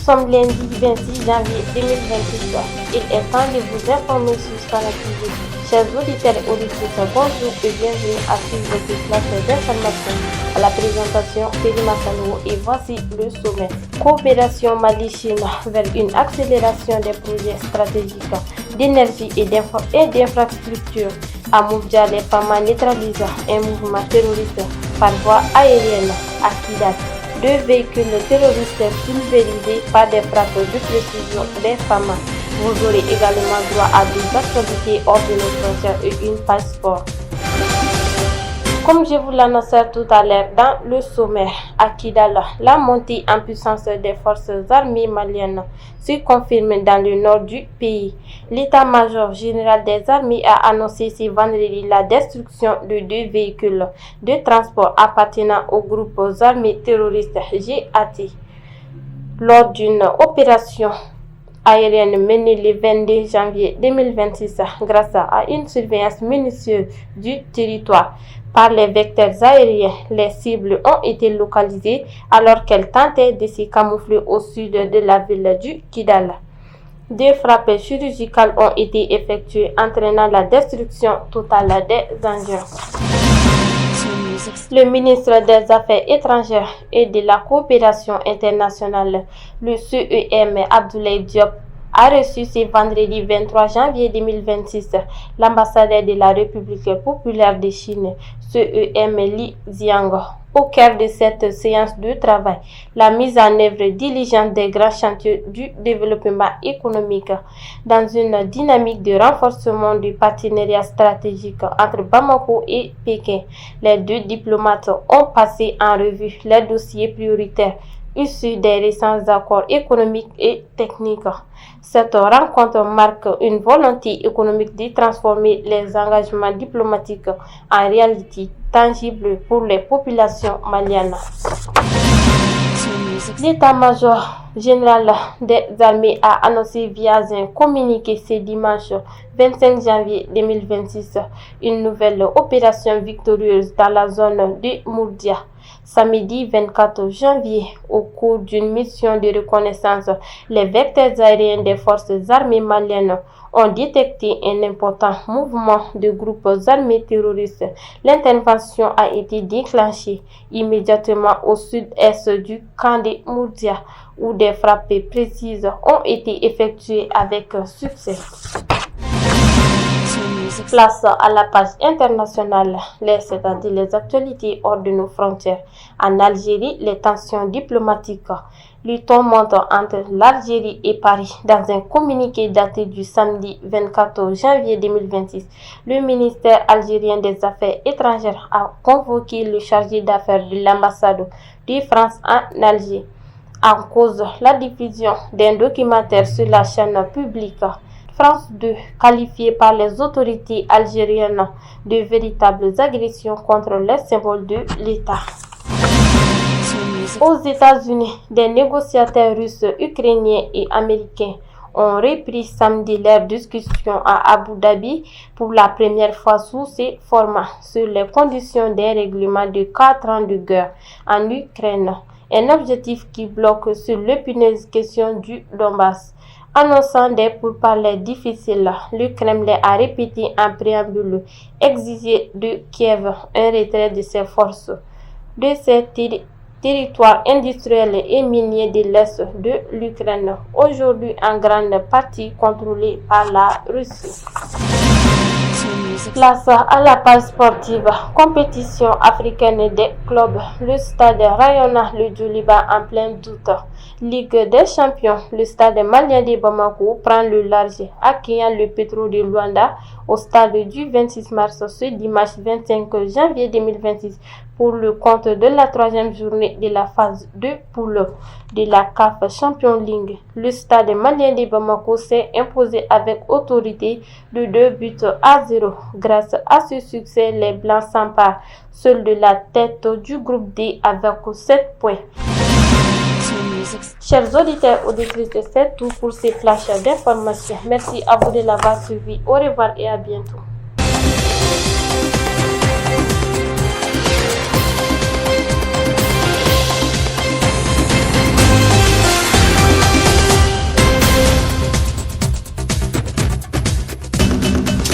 sommes lundi 26 janvier 2026. Il est temps de vous informer sur Star TV. Chers auditeurs et auditrices, bonjour et bienvenue à suivre ce flash d'information. À la présentation, Teddy Massano et voici le sommet. Coopération Mali-Chine vers une accélération des projets stratégiques d'énergie et d'infrastructure. À Moudja, les FAMA neutralisent un mouvement terroriste par voie aérienne à Kidal. 2 véhicules terroristes pulvérisés par des frappes de précision des FAMA. Vous aurez également droit à des activités hors de nos frontières et une passeport. Comme je vous l'annonçais tout à l'heure dans le sommet à Kidal, la montée en puissance des forces armées maliennes se confirme dans le nord du pays. L'état-major général des armées a annoncé ce vendredi la destruction de 2 véhicules de transport appartenant aux groupes armés terroristes GAT lors d'une opération aérienne menée le 22 janvier 2026 grâce à une surveillance minutieuse du territoire. Par les vecteurs aériens, les cibles ont été localisées alors qu'elles tentaient de se camoufler au sud de la ville du Kidal. 2 frappes chirurgicales ont été effectuées, entraînant la destruction totale des engins. Le ministre des Affaires étrangères et de la coopération internationale, le CEM Abdoulaye Diop, a reçu ce vendredi 23 janvier 2026 l'ambassadeur de la République populaire de Chine, CEM Li Jiang. Au cœur de cette séance de travail, la mise en œuvre diligente des grands chantiers du développement économique dans une dynamique de renforcement du partenariat stratégique entre Bamako et Pékin. Les 2 diplomates ont passé en revue les dossiers prioritaires issus des récents accords économiques et techniques. Cette rencontre marque une volonté économique de transformer les engagements diplomatiques en réalité tangible pour les populations maliennes. L'état-major général des armées a annoncé via un communiqué ce dimanche 25 janvier 2026 une nouvelle opération victorieuse dans la zone de Moudja. Samedi 24 janvier, au cours d'une mission de reconnaissance, les vecteurs aériens des forces armées maliennes ont détecté un important mouvement de groupes armés terroristes. L'intervention a été déclenchée immédiatement au sud-est du camp de Moudja, où des frappes précises ont été effectuées avec succès. Place à la page internationale, c'est-à-dire les actualités hors de nos frontières. En Algérie, les tensions diplomatiques. Le ton monte entre l'Algérie et Paris. Dans un communiqué daté du samedi 24 janvier 2026, le ministère algérien des Affaires étrangères a convoqué le chargé d'affaires de l'ambassade de France en Alger. En cause, la diffusion d'un documentaire sur la chaîne publique France 2, qualifié par les autorités algériennes de véritables agressions contre les symboles de l'État. Aux États-Unis, des négociateurs russes, ukrainiens et américains ont repris samedi leurs discussions à Abu Dhabi pour la première fois sous ces formats sur les conditions d'un règlement de 4 ans de guerre en Ukraine, un objectif qui bloque sur l'épineuse question du Donbass. Annonçant des pourparlers difficiles, le Kremlin a répété en préambule exiger de Kiev un retrait de ses forces de ces territoires industriels et miniers de l'Est de l'Ukraine, aujourd'hui en grande partie contrôlés par la Russie. Place à la page sportive. Compétition africaine des clubs. Le stade rayonna le Djoliba en plein doute. Ligue des champions. Le stade malien de Bamako prend le large, accueillant le Petro de Luanda au stade du 26 mars ce dimanche 25 janvier 2026 pour le compte de la 3e journée de la phase de poule de la CAF Champions League. Le stade malien de Bamako s'est imposé avec autorité de 2-0. Grâce à ce succès, les Blancs s'emparent seuls de la tête du groupe D avec 7 points. Chers auditeurs et auditrices, c'est tout pour ces flashs d'informations. Merci à vous de l'avoir suivi. Au revoir et à bientôt.